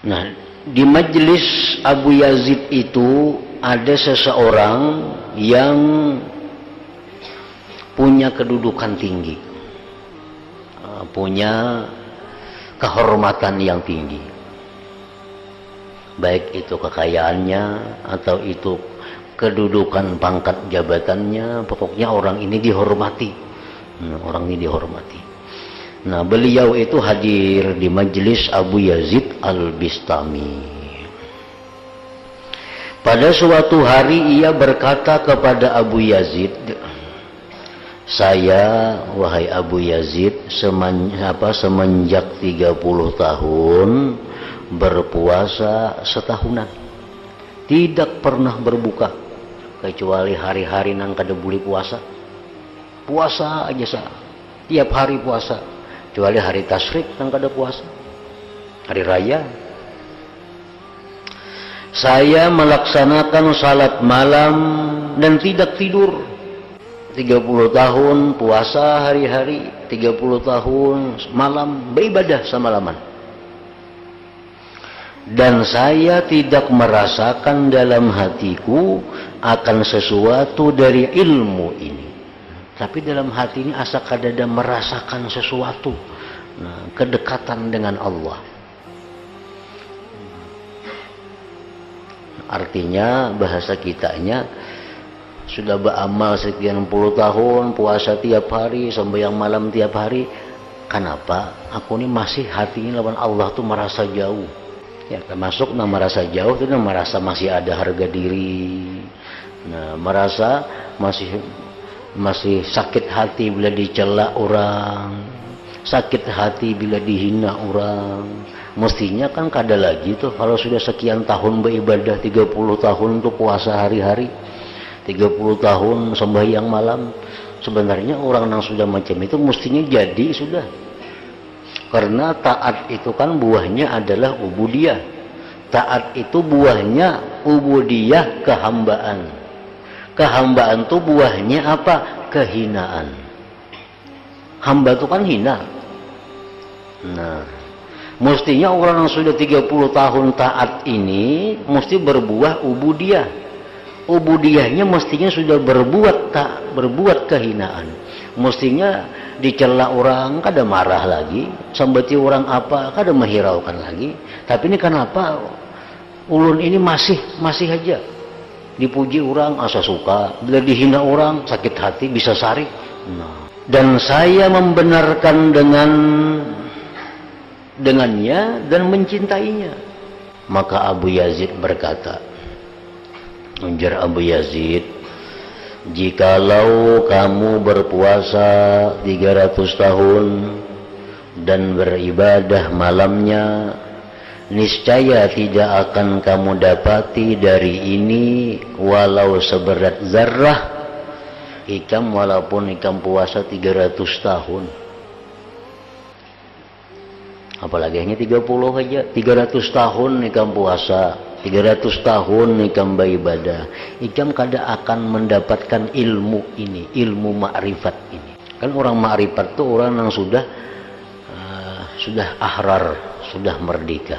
Nah, di majelis Abu Yazid itu ada seseorang yang punya kedudukan tinggi, punya kehormatan yang tinggi, baik itu kekayaannya atau itu kedudukan pangkat jabatannya. Pokoknya orang ini dihormati. Nah, beliau itu hadir di majelis Abu Yazid Al-Bistami. Pada suatu hari ia berkata kepada Abu Yazid, saya, wahai Abu Yazid, semenjak 30 tahun berpuasa setahunan, tidak pernah berbuka kecuali hari-hari nang kada boleh puasa aja tiap hari puasa, kecuali hari tasyrik nang kada puasa, hari raya. Saya melaksanakan salat malam dan tidak tidur. 30 tahun puasa hari-hari, 30 tahun malam beribadah semalaman. Dan saya tidak merasakan dalam hatiku akan sesuatu dari ilmu ini. Tapi dalam hati ini asa kadada merasakan sesuatu, kedekatan dengan Allah. Artinya bahasa kitanya, sudah beramal sekian puluh tahun, puasa tiap hari, sembahyang malam tiap hari, kenapa aku ini masih hatinya lawan Allah tuh merasa jauh? Ya, termasuk merasa jauh itu merasa masih ada harga diri, merasa masih sakit hati bila dicela orang, sakit hati bila dihina orang. Mestinya kan kada lagi tuh kalau sudah sekian tahun beribadah, 30 tahun tuh puasa hari-hari, 30 tahun sembahyang malam. Sebenarnya orang yang sudah macam itu mestinya jadi sudah. Karena taat itu kan buahnya adalah ubudiyah. Taat itu buahnya ubudiyah, kehambaan. Kehambaan itu buahnya apa? Kehinaan. Hamba itu kan hina. Nah, mestinya orang yang sudah 30 tahun taat ini mesti berbuah ubudiyah. Ubudiyahnya mestinya sudah berbuat kehinaan. Mestinya dicela orang kada marah lagi, sambati orang apa kada menghiraukan lagi. Tapi ini kenapa ulun ini masih aja dipuji orang asa suka, bila dihina orang sakit hati bisa sari. Dan saya membenarkan dengannya dan mencintainya. Maka Abu Yazid berkata, ujar Abu Yazid, jikalau kamu berpuasa 300 tahun dan beribadah malamnya, niscaya tidak akan kamu dapati dari ini walau seberat zarrah ikam, walaupun ikam puasa 300 tahun. Apalagi hanya 30 aja, 300 tahun ikam puasa, 300 tahun ikam beribadah, ikam kada akan mendapatkan ilmu ini, ilmu ma'rifat ini. Kan orang ma'rifat itu orang yang sudah ahrar, sudah merdeka.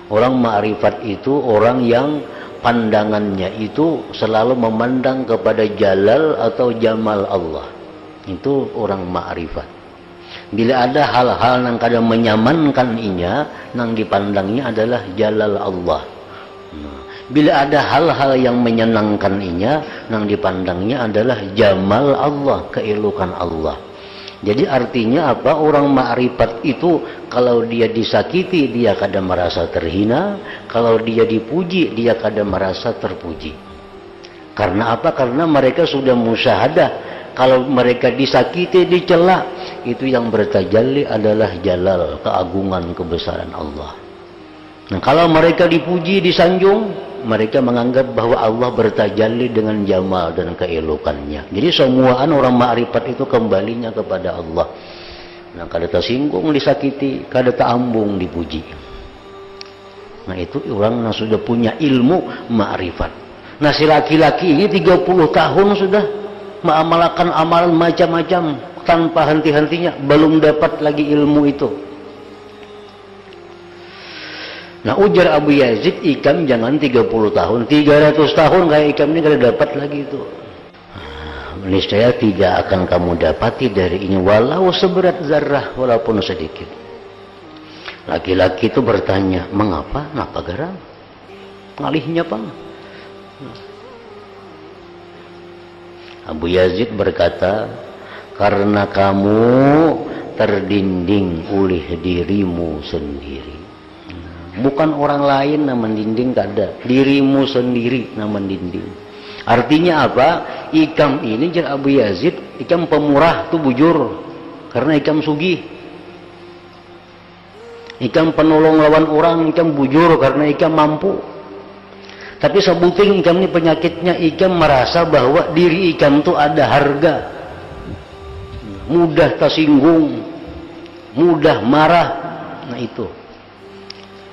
Orang ma'rifat itu orang yang pandangannya itu selalu memandang kepada jalal atau jamal Allah. Itu orang ma'rifat. Bila ada hal-hal yang kadang menyamankan inya, yang dipandangnya adalah jalal Allah. Bila ada hal-hal yang menyenangkan inya, yang dipandangnya adalah jamal Allah, keelukan Allah. Jadi artinya apa? Orang ma'rifat itu kalau dia disakiti dia kadang merasa terhina, kalau dia dipuji dia kadang merasa terpuji. Karena apa? Karena mereka sudah musyahadah. Kalau mereka disakiti, dicela, itu yang bertajalli adalah jalal, keagungan, kebesaran Allah. Nah, kalau mereka dipuji, disanjung, mereka menganggap bahwa Allah bertajalli dengan jamal dan keelokannya. Jadi semuaan orang ma'rifat itu kembalinya kepada Allah. Nah, kada tersinggung disakiti, kada teambung dipuji. Nah, itu orang yang sudah punya ilmu ma'rifat. Nah, si laki-laki ini 30 tahun sudah mengamalkan amalan macam-macam tanpa henti-hentinya, belum dapat lagi ilmu itu. Nah ujar Abu Yazid, ikam jangan 30 tahun, 300 tahun kayak ikam ini kada dapat lagi itu. Niscaya tidak akan kamu dapati dari ini walau seberat zarah, walaupun sedikit. Laki-laki itu bertanya, mengapa? Napa garam? Ngalihnya apa? Abu Yazid berkata, karena kamu terdinding oleh dirimu sendiri. Bukan orang lain yang mendinding, kada. Dirimu sendiri yang mendinding. Artinya apa? Ikam ini jar Abu Yazid, ikam pemurah tuh bujur karena ikam sugih. Ikam penolong lawan orang, ikam bujur karena ikam mampu. Tapi sebuting ikam ini penyakitnya, ikam merasa bahwa diri ikam tuh ada harga. Mudah tersinggung, mudah marah. Nah itu.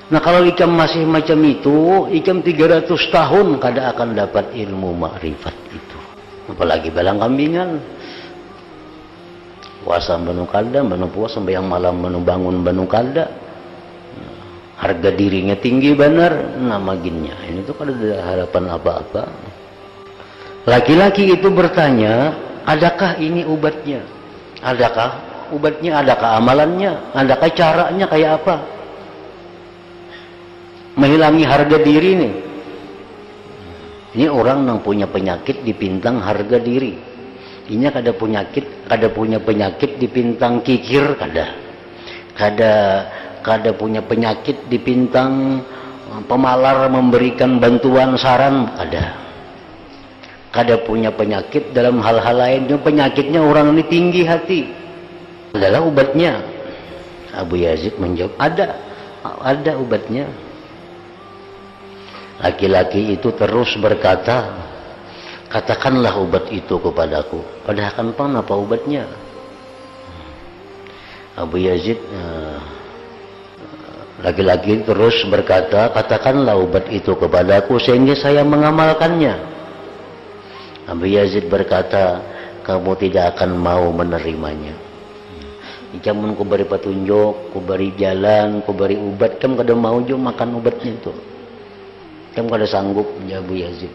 Nah kalau ikam masih macam itu, ikam 300 tahun kada akan dapat ilmu makrifat itu. Apalagi belang kambingan. Puasa banu kada, banu puasa sambayang malam banu bangun banu kada. Harga dirinya tinggi benar, nama ginnya. Ini tuh kada ada harapan apa-apa. Laki-laki itu bertanya, adakah ini obatnya? Adakah obatnya? Adakah amalannya? Adakah caranya kayak apa? Menghilangi harga diri nih. Ini orang yang punya penyakit dipintang harga diri. Ini kada punya penyakit dipintang kikir, kada punya penyakit dipintang pemalar memberikan bantuan saran, kada punya penyakit dalam hal-hal lain. Penyakitnya orang ini tinggi hati. Adalah obatnya. Abu Yazid menjawab, ada obatnya. Laki-laki itu terus berkata, katakanlah obat itu kepadaku. Padahal kan apa obatnya? Abu Yazid, laki-laki terus berkata, katakanlah obat itu kepadaku sehingga saya mengamalkannya. Abu Yazid berkata, kamu tidak akan mau menerimanya. Ikamun ku beri petunjuk, ku beri jalan, ku beri obat, kamu kada mau juga makan obatnya itu. Kamu kada sanggup, ya Abu Yazid.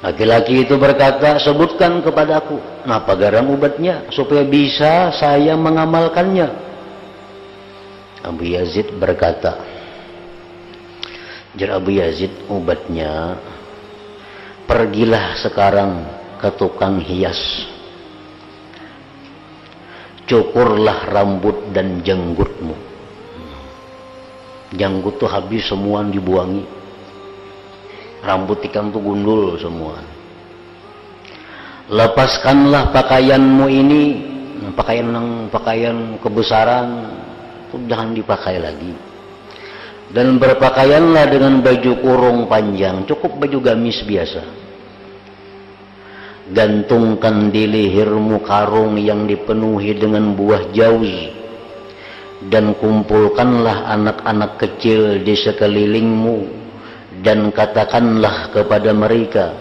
Laki-laki itu berkata, sebutkan kepadaku napa garam obatnya supaya bisa saya mengamalkannya. Abu Yazid berkata, jar Abu Yazid, obatnya pergilah sekarang ke tukang hias, cukurlah rambut dan jenggotmu. Janggut tuh habis semua dibuangi, rambut ikam tuh gundul semua. Lepaskanlah pakaianmu ini, pakaian kebesaran tuh jangan dipakai lagi, dan berpakaianlah dengan baju kurung panjang, cukup baju gamis biasa. Gantungkan di lehermu karung yang dipenuhi dengan buah jauz, dan kumpulkanlah anak-anak kecil di sekelilingmu, dan katakanlah kepada mereka,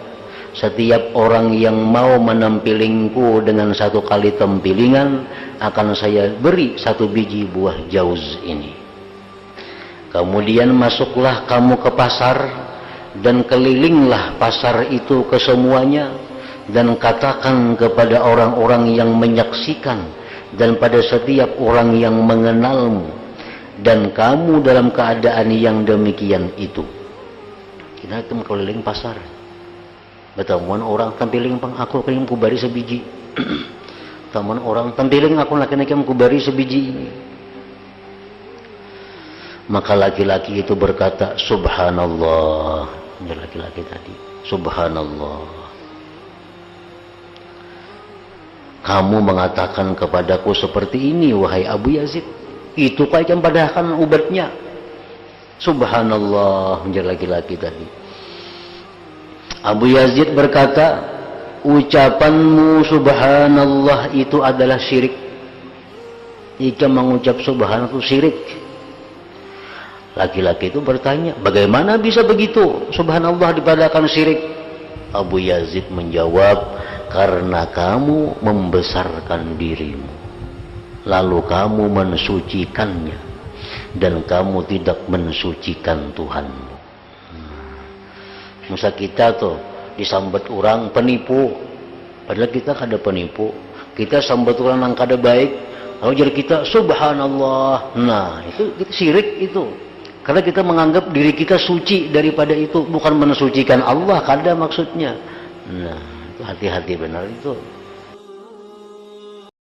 setiap orang yang mau menampilingku dengan satu kali tempilingan akan saya beri 1 biji buah jauz ini. Kemudian masuklah kamu ke pasar dan kelilinglah pasar itu ke semuanya, dan katakan kepada orang-orang yang menyaksikan dan pada setiap orang yang mengenalmu, dan kamu dalam keadaan yang demikian itu. Kita akan keliling pasar, bertemuan orang tampiling pang aku pengen kubari sebiji. Teman orang tampiling aku laki-laki kubari sebiji. Maka laki-laki itu berkata, subhanallah. Ini laki-laki tadi, subhanallah. Kamu mengatakan kepadaku seperti ini, wahai Abu Yazid. Itu kan padahal kan obatnya. Subhanallah, menjadi laki-laki tadi. Abu Yazid berkata, ucapanmu subhanallah itu adalah syirik. Jika mengucap subhanallah itu syirik. Laki-laki itu bertanya, bagaimana bisa begitu? Subhanallah dipadahkan syirik. Abu Yazid menjawab, karena kamu membesarkan dirimu, lalu kamu mensucikannya, dan kamu tidak mensucikan Tuhanmu. Masa kita tuh disambat orang penipu, padahal kita kada penipu. Kita sambat orang yang kada baik, lalu jadi kita subhanallah. Nah itu syirik itu, karena kita menganggap diri kita suci daripada itu, bukan mensucikan Allah, kada maksudnya. Nah itu hati-hati benar itu.